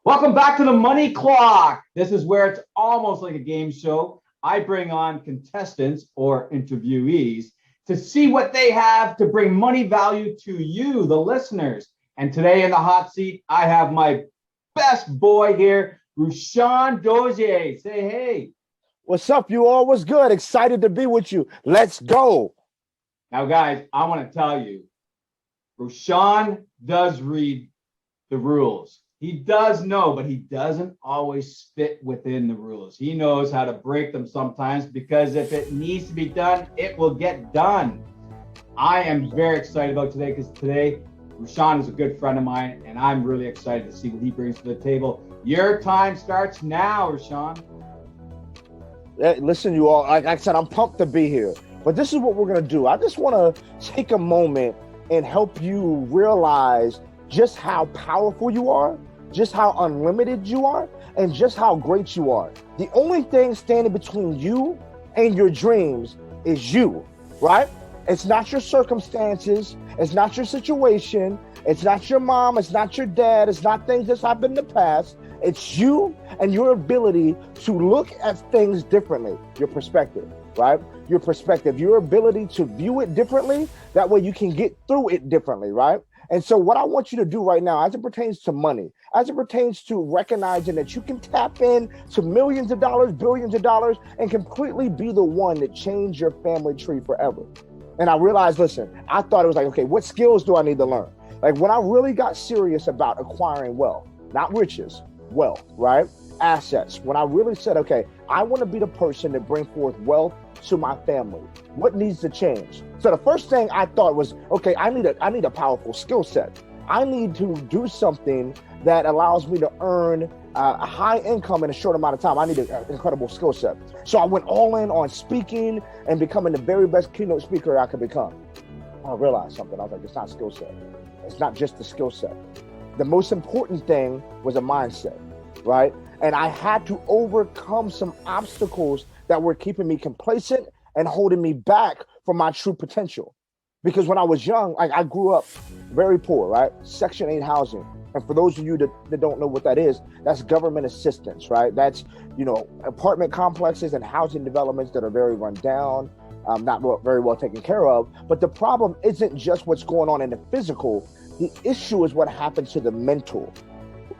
Welcome back to the Money Clock. This is where it's almost like a game show. I bring on contestants or interviewees to see what they have to bring money value to you, the listeners. And today in the hot seat, I have my best boy here, Rushion Dozier. Say hey. What's up, you all? What's good? Excited to be with you. Let's go. Now, guys, I want to tell you, Rushion does read the rules. He does know, but he doesn't always fit within the rules. He knows how to break them sometimes because if it needs to be done, it will get done. I am very excited about today because today, Rushion is a good friend of mine, and I'm really excited to see what he brings to the table. Your time starts now, Rushion. Hey, listen, you all, like I said, I'm pumped to be here. But this is what we're going to do. I just want to take a moment and help you realize just how powerful you are, just how unlimited you are, and just how great you are. The only thing standing between you and your dreams is you, right? It's not your circumstances. It's not your situation. It's not your mom. It's not your dad. It's not things that's happened in the past. It's you and your ability to look at things differently, your perspective, right? Your perspective, your ability to view it differently. That way you can get through it differently, right? And so what I want you to do right now, as it pertains to money, as it pertains to recognizing that you can tap in to millions of dollars, billions of dollars, and completely be the one that changed your family tree forever. And I realized, listen, I thought it was like, okay, what skills do I need to learn? Like when I really got serious about acquiring wealth, not riches, wealth, right? Assets. When I really said, okay, I want to be the person that bring forth wealth to my family. What needs to change? So the first thing I thought was, okay, I need a powerful skill set. I need to do something that allows me to earn a high income in a short amount of time. I need an incredible skill set. So I went all in on speaking and becoming the very best keynote speaker I could become. I realized something. I was like, it's not skill set. It's not just the skill set. The most important thing was a mindset, right? And I had to overcome some obstacles that were keeping me complacent and holding me back from my true potential. Because when I was young, like I grew up very poor, right? Section 8 housing. And for those of you that don't know what that is, that's government assistance, right? That's, apartment complexes and housing developments that are very run down, not very well taken care of. But the problem isn't just what's going on in the physical. The issue is what happens to the mental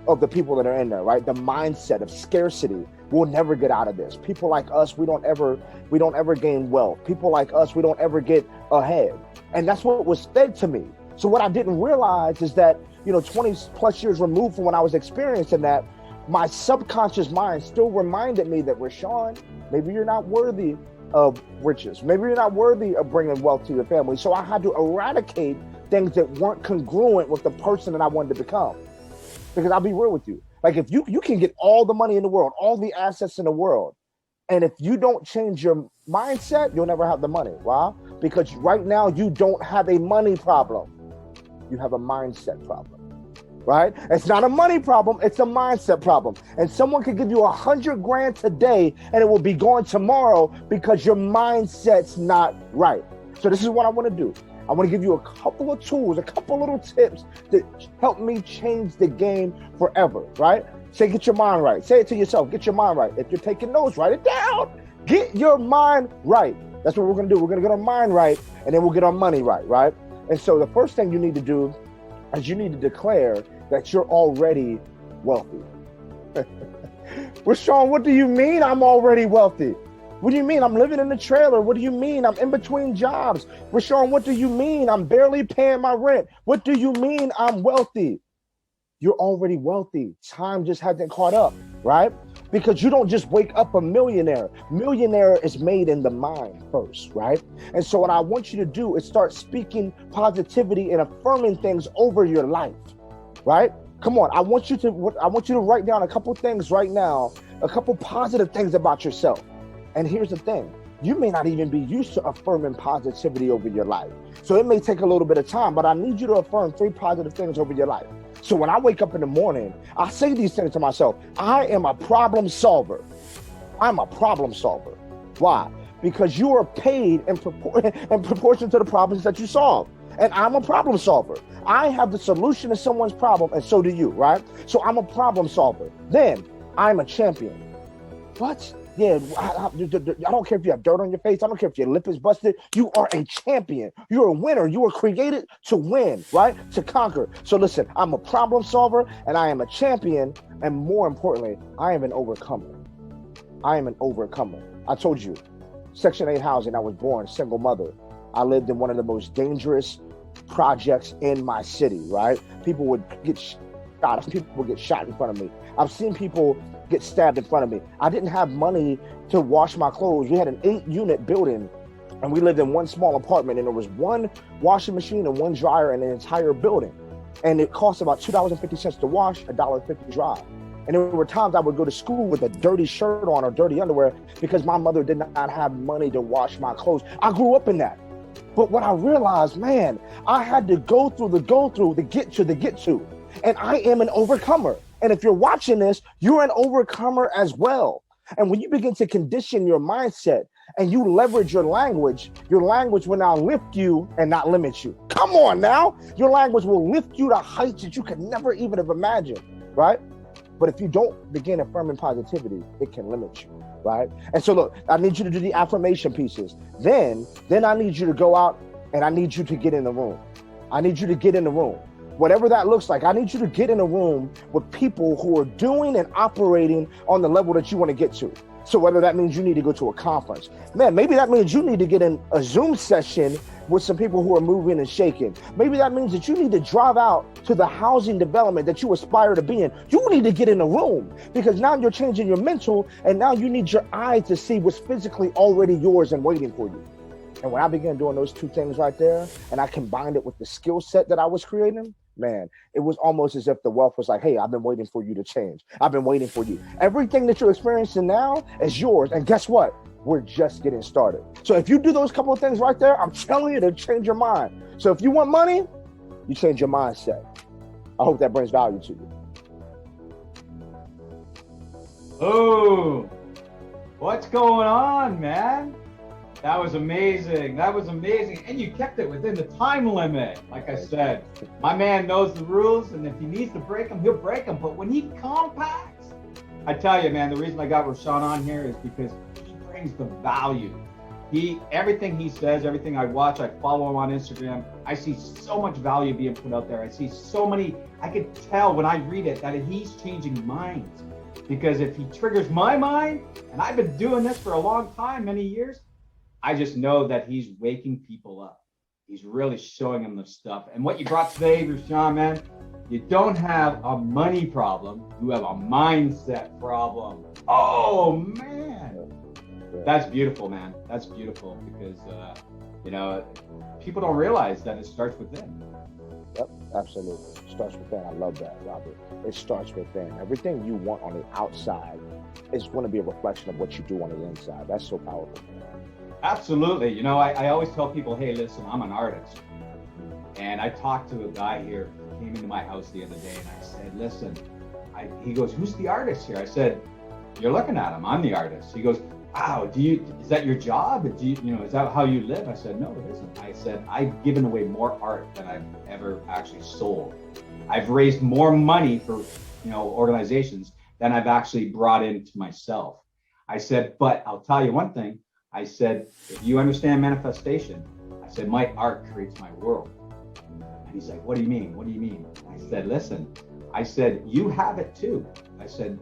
of the people that are in there, right? The mindset of scarcity. We'll never get out of this. People like us, we don't ever gain wealth. People like us, we don't ever get ahead. And that's what was fed to me. So what I didn't realize is that, 20 plus years removed from when I was experiencing that, my subconscious mind still reminded me that, Rushion, maybe you're not worthy of riches. Maybe you're not worthy of bringing wealth to your family. So I had to eradicate things that weren't congruent with the person that I wanted to become. Because I'll be real with you. Like if you can get all the money in the world, all the assets in the world, and if you don't change your mindset, you'll never have the money. Why? Because right now you don't have a money problem. You have a mindset problem, right? It's not a money problem. It's a mindset problem. And someone could give you 100 grand today and it will be gone tomorrow because your mindset's not right. So this is what I want to do. I want to give you a couple of tools, a couple little tips that help me change the game forever, right? Say, get your mind right. Say it to yourself, get your mind right. If you're taking notes, write it down. Get your mind right. That's what we're going to do. We're going to get our mind right, and then we'll get our money right, right? And so the first thing you need to do is you need to declare that you're already wealthy. Rushion, what do you mean I'm already wealthy? What do you mean? I'm living in a trailer. What do you mean? I'm in between jobs. Rushion, what do you mean? I'm barely paying my rent. What do you mean I'm wealthy? You're already wealthy. Time just hasn't caught up, right? Because you don't just wake up a millionaire. Millionaire is made in the mind first, right? And so what I want you to do is start speaking positivity and affirming things over your life, right? Come on, I want you to write down a couple things right now, a couple positive things about yourself. And here's the thing, you may not even be used to affirming positivity over your life. So it may take a little bit of time, but I need you to affirm 3 positive things over your life. So when I wake up in the morning, I say these things to myself. I am a problem solver. I'm a problem solver. Why? Because you are paid in proportion to the problems that you solve. And I'm a problem solver. I have the solution to someone's problem, and so do you, right? So I'm a problem solver. Then I'm a champion. What? Yeah, I don't care if you have dirt on your face. I don't care if your lip is busted. You are a champion. You're a winner. You were created to win, right? To conquer. So listen, I'm a problem solver and I am a champion. And more importantly, I am an overcomer. I am an overcomer. I told you, Section 8 housing, I was born, single mother. I lived in one of the most dangerous projects in my city, right? People would get shot. People would get shot in front of me. I've seen people get stabbed in front of me. I didn't have money to wash my clothes. We had an 8-unit building and we lived in one small apartment, and there was one washing machine and one dryer in the entire building. And it cost about $2.50 to wash, $1.50 dry. And there were times I would go to school with a dirty shirt on or dirty underwear because my mother did not have money to wash my clothes. I grew up in that. But what I realized, man, I had to go through the get to. And I am an overcomer. And if you're watching this, you're an overcomer as well. And when you begin to condition your mindset and you leverage your language will now lift you and not limit you. Come on now. Your language will lift you to heights that you could never even have imagined, right? But if you don't begin affirming positivity, it can limit you, right? And so look, I need you to do the affirmation pieces. Then I need you to go out and I need you to get in the room. I need you to get in the room. Whatever that looks like, I need you to get in a room with people who are doing and operating on the level that you want to get to. So whether that means you need to go to a conference, man, maybe that means you need to get in a Zoom session with some people who are moving and shaking. Maybe that means that you need to drive out to the housing development that you aspire to be in. You need to get in a room because now you're changing your mental and now you need your eyes to see what's physically already yours and waiting for you. And when I began doing those two things right there and I combined it with the skill set that I was creating, man, it was almost as if the wealth was like, hey, I've been waiting for you to change. I've been waiting for you. Everything that you're experiencing now is yours. And guess what? We're just getting started. So if you do those couple of things right there, I'm telling you to change your mind. So if you want money, you change your mindset. I hope that brings value to you. Oh, what's going on, man? That was amazing. That was amazing. And you kept it within the time limit. Like I said, my man knows the rules, and if he needs to break them, he'll break them. But when he compacts, I tell you, man, the reason I got Rashawn on here is because he brings the value. Everything he says, everything I watch, I follow him on Instagram. I see so much value being put out there. I see so many, I could tell when I read it that he's changing minds. Because if he triggers my mind, and I've been doing this for a long time, many years, I just know that he's waking people up. He's really showing them the stuff. And what you brought today, Rashawn, man, you don't have a money problem. You have a mindset problem. Oh, man. That's beautiful, man. That's beautiful because, people don't realize that it starts within. Yep, absolutely. It starts within. I love that, Robert. It starts within. Everything you want on the outside is going to be a reflection of what you do on the inside. That's so powerful. Absolutely. I always tell people, hey, listen, I'm an artist. And I talked to a guy here who came into my house the other day and I said, listen, he goes, who's the artist here? I said, you're looking at him. I'm the artist. He goes, wow, is that your job? Is that how you live? I said, no, it isn't. I said, I've given away more art than I've ever actually sold. I've raised more money for, organizations than I've actually brought into myself. I said, but I'll tell you one thing. I said, if you understand manifestation, I said, my art creates my world. And he's like, what do you mean? What do you mean? I said, listen, I said, you have it too. I said,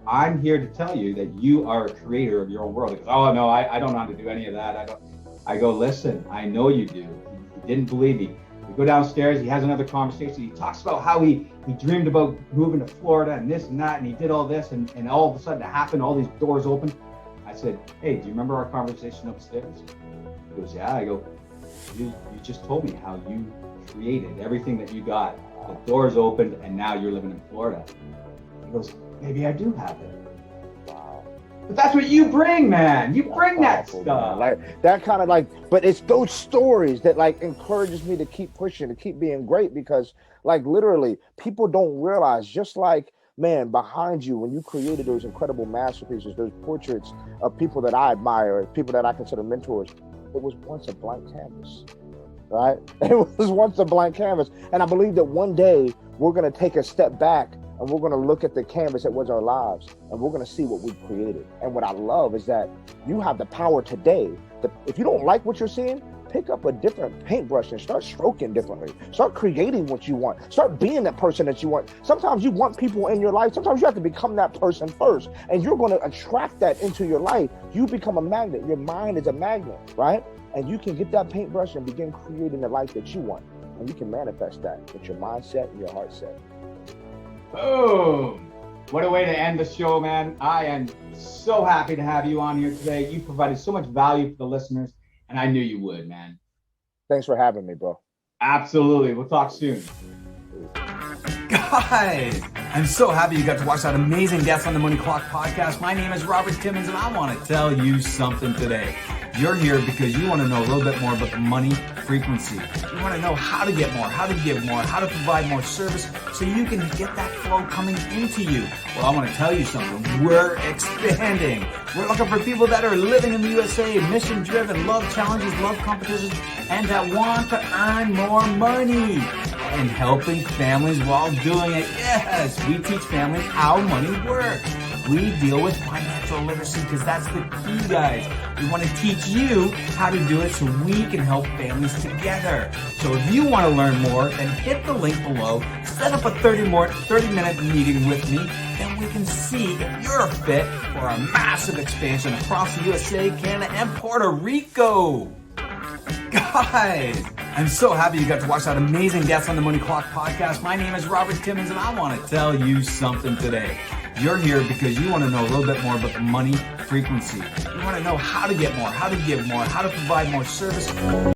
I'm here to tell you that you are a creator of your own world. He goes, oh no, I don't know how to do any of that. I go, listen, I know you do. He didn't believe me. We go downstairs, he has another conversation. He talks about how he dreamed about moving to Florida and this and that, and he did all this, and all of a sudden it happened, all these doors opened. I said, hey, do you remember our conversation upstairs? He goes, yeah. I go, you just told me how you created everything that you got. The doors opened and now you're living in Florida. He goes, maybe I do have it. Wow. But that's what you bring, man. You bring that stuff. Man. Like that kind of but it's those stories that encourages me to keep pushing, to keep being great because literally people don't realize man, behind you, when you created those incredible masterpieces, those portraits of people that I admire, people that I consider mentors, it was once a blank canvas. right? It was once a blank canvas. And I believe that one day we're going to take a step back and we're going to look at the canvas that was our lives and we're going to see what we created. And what I love is that you have the power today. If you don't like what you're seeing, pick up a different paintbrush and start stroking differently. Start creating what you want. Start being that person that you want. Sometimes you want people in your life. Sometimes you have to become that person first. And you're going to attract that into your life. You become a magnet. Your mind is a magnet, right? And you can get that paintbrush and begin creating the life that you want. And you can manifest that with your mindset and your heart set. Boom. What a way to end the show, man. I am so happy to have you on here today. You provided so much value for the listeners, and I knew you would, man. Thanks for having me, bro. Absolutely. We'll talk soon. Guys, I'm so happy you got to watch that amazing Guest on the Money Clock podcast. My name is Robert Timmons, and I want to tell you something today. You're here because you want to know a little bit more about the money frequency. You want to know how to get more, how to give more, how to provide more service so you can get that flow coming into you. Well, I want to tell you something. We're expanding. We're looking for people that are living in the USA, mission-driven, love challenges, love competitions, and that want to earn more money. And helping families while doing it. Yes, we teach families how money works. We deal with financial literacy because that's the key, guys. We want to teach you how to do it so we can help families together. So if you want to learn more, then hit the link below, set up a 30-minute meeting with me, then we can see if you're a fit for a massive expansion across the USA, Canada, and Puerto Rico. Guys, I'm so happy you got to watch that amazing Guest on the Money Clock podcast. My name is Robert Timmons, and I want to tell you something today. You're here because you want to know a little bit more about the money frequency. You want to know how to get more, how to give more, how to provide more service.